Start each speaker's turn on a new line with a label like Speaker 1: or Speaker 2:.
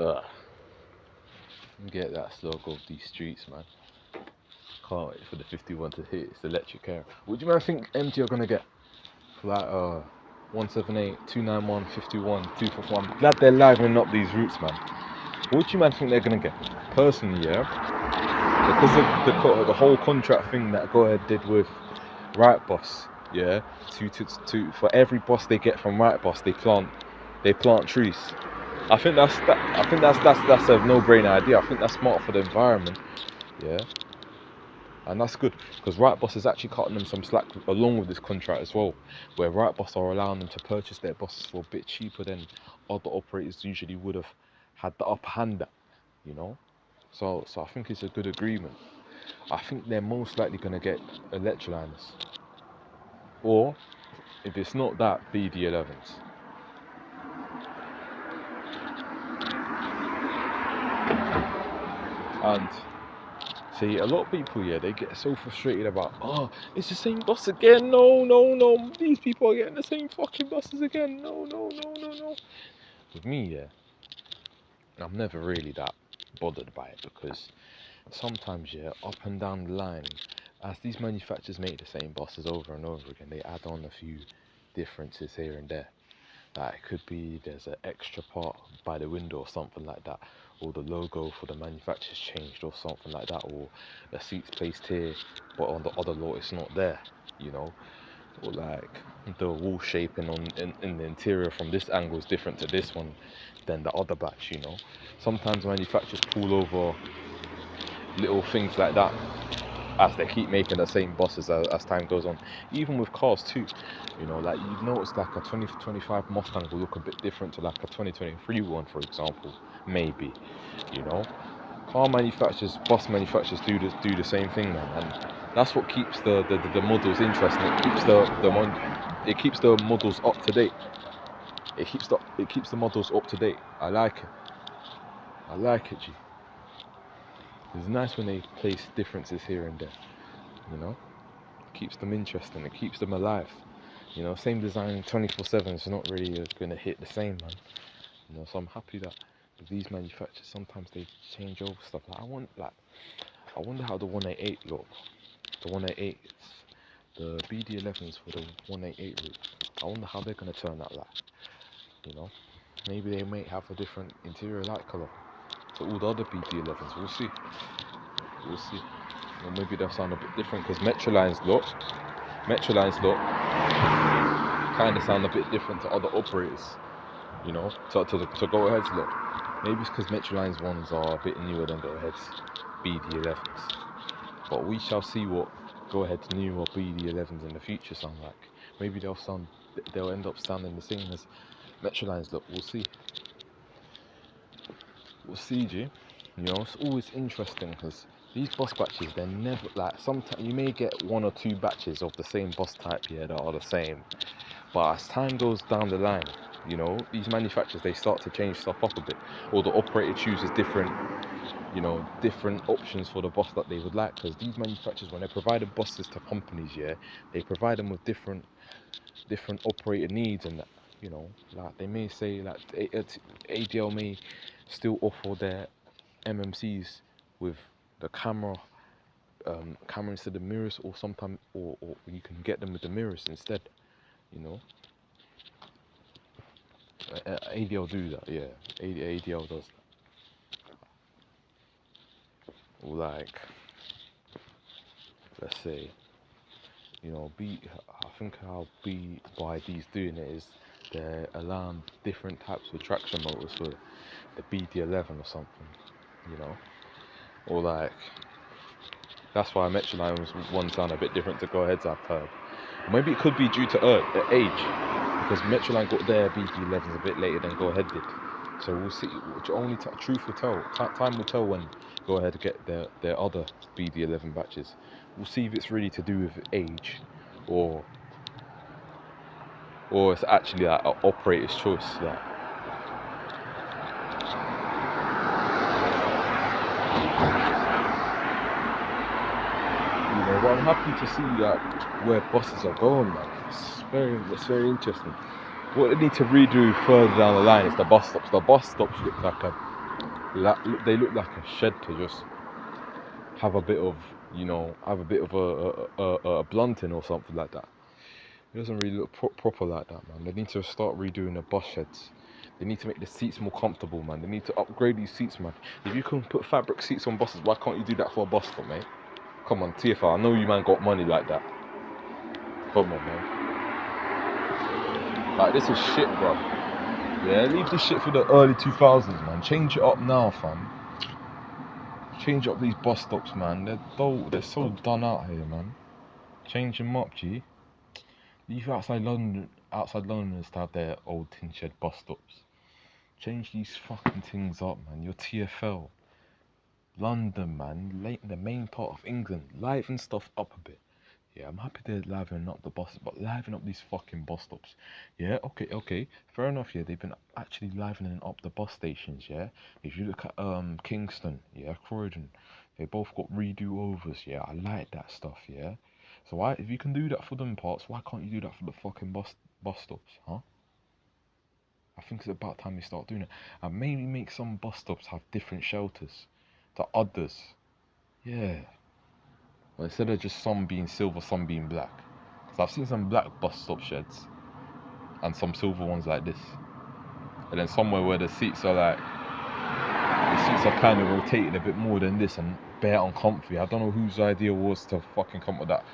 Speaker 1: Ugh. Get that slug off these streets, man. Can't wait for the 51 to hit. It's electric air. What do you man think MT are gonna get? For like 178, 291, 51, 241. Glad they're livening up these routes, man. What do you man think they're gonna get? Personally, yeah, because of the whole contract thing that Go Ahead did with Right Boss, yeah. For every boss they get from Right Boss, they plant trees. I think that's a no-brainer idea. I think that's smart for the environment, yeah. And that's good, because Right Boss is actually cutting them some slack along with this contract as well, where Right Boss are allowing them to purchase their buses for a bit cheaper than other operators usually would have had the upper hand at, you know. So I think it's a good agreement. I think they're most likely going to get electroliners, or if it's not that, BD11s. And see, a lot of people, yeah, they get so frustrated about, oh, it's the same bus again. No, these people are getting the same fucking buses again. No. With me, yeah, I'm never really that bothered by it, because sometimes, yeah, up and down the line, as these manufacturers make the same buses over and over again, they add on a few differences here and there. Like, it could be there's an extra part by the window or something like that, or the logo for the manufacturer's changed or something like that, or a seat's placed here but on the other lot it's not there, you know, or like the wall shaping in the interior from this angle is different to this one than the other batch, you know. Sometimes manufacturers pull over little things like that as they keep making the same buses as time goes on. Even with cars too, you know, like you notice like a 2025 Mustang will look a bit different to like a 2023 one, for example, maybe, you know. Car manufacturers, bus manufacturers do the same thing, man, and that's what keeps the models interesting. It keeps the models up to date. It keeps the models up to date. I like it, G. It's nice when they place differences here and there, you know. It keeps them interesting, it keeps them alive, you know. Same design 24/7 is not really gonna hit the same, man, you know. So I'm happy that with these manufacturers, sometimes they change over stuff. Like I wonder how the 188 look. The 188, the BD11s for the 188 route, I wonder how they're gonna turn out like, you know. Maybe they may have a different interior light color to all the other BD11s. We'll see. Or maybe they'll sound a bit different, because Metrolines look kind of sound a bit different to other operators, you know, to Go Ahead's look. Maybe it's because Metrolines ones are a bit newer than Go Ahead's BD11s. But we shall see what Go Ahead's newer BD11s in the future sound like. Maybe they'll end up sounding the same as Metrolines look. We'll see, G. You know, it's always interesting, because these bus batches, they're never like, sometimes you may get one or two batches of the same bus type here that are the same, but as time goes down the line, you know, these manufacturers, they start to change stuff up a bit, or the operator chooses different options for the bus that they would like, because these manufacturers, when they're providing buses to companies, yeah, they provide them with different operator needs, and that, you know, like they may say like ADL may still offer their MMCs with the camera instead of mirrors, or sometimes or you can get them with the mirrors instead, you know. ADL do that, yeah. ADL does that. Like, let's say, you know, I think how BYD's doing it is they're allowing different types of traction motors for the BD11 or something, you know. Or like, that's why Metroline's one sound a bit different to Go Ahead's, I've heard. Maybe it could be due to age, because Metroline got their BD11s a bit later than Go Ahead did. So we'll see. Truth will tell. Time will tell when Go Ahead get their other BD11 batches. We'll see if it's really to do with age, or it's actually like an operator's choice. Like, you know, but I'm happy to see like where buses are going, man. It's very interesting. What they need to redo further down the line is the bus stops. The bus stops look like a They look like a shed to just have a bit of, a blunting or something like that. It doesn't really look proper like that, man. They need to start redoing the bus sheds. They need to make the seats more comfortable, man. They need to upgrade these seats, man. If you can put fabric seats on buses, why can't you do that for a bus stop, mate? Come on, TFR, I know you, man, got money like that. Come on, man. Like, this is shit, bro. Yeah, leave this shit for the early 2000s, man. Change it up now, fam. Change up these bus stops, man. They're so done out here, man. Change them up, G. Leave outside Londoners to have their old tin shed bus stops. Change these fucking things up, man. You're TFL. London, man. The main part of England. Liven stuff up a bit. Yeah, I'm happy they're livening up the buses, but livening up these fucking bus stops. Yeah, okay. Fair enough, yeah. They've been actually livening up the bus stations, yeah. If you look at Kingston, yeah, Croydon, they both got redo overs, yeah. I like that stuff, yeah. So if you can do that for them parts, why can't you do that for the fucking bus stops, huh? I think it's about time you start doing it. And maybe make some bus stops have different shelters to others. Yeah. Well, instead of just some being silver, some being black. Because I've seen some black bus stop sheds and some silver ones like this. And then somewhere where the seats are kind of rotated a bit more than this and bare uncomfy. I don't know whose idea was to fucking come with that.